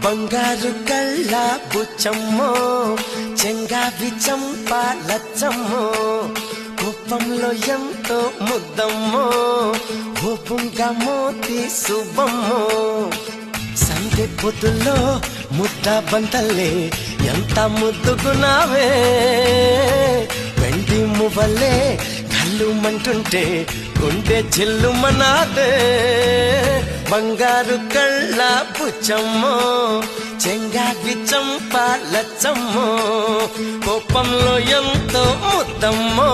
బంగారు కళ్ళ బుచ్చమ్మో చెంగావి చంపాలచ్చమ్మో కోపంలో ఎంతో ముద్దమ్మో ఓపుంగా మోతి శుభమ్మో సందె పొద్దుల్లో ముద్ద బంతల్లే ఎంత ముద్దుకున్నావే వెండి మువ్వలే కళ్ళు మంటుంటే గుండె చిల్లుమనాదే బంగారు కళ్ళ బుచ్చమ్మో చెంగావి చంపాలచ్చమ్మో కోపంలో ఎంతో ముద్దమ్మో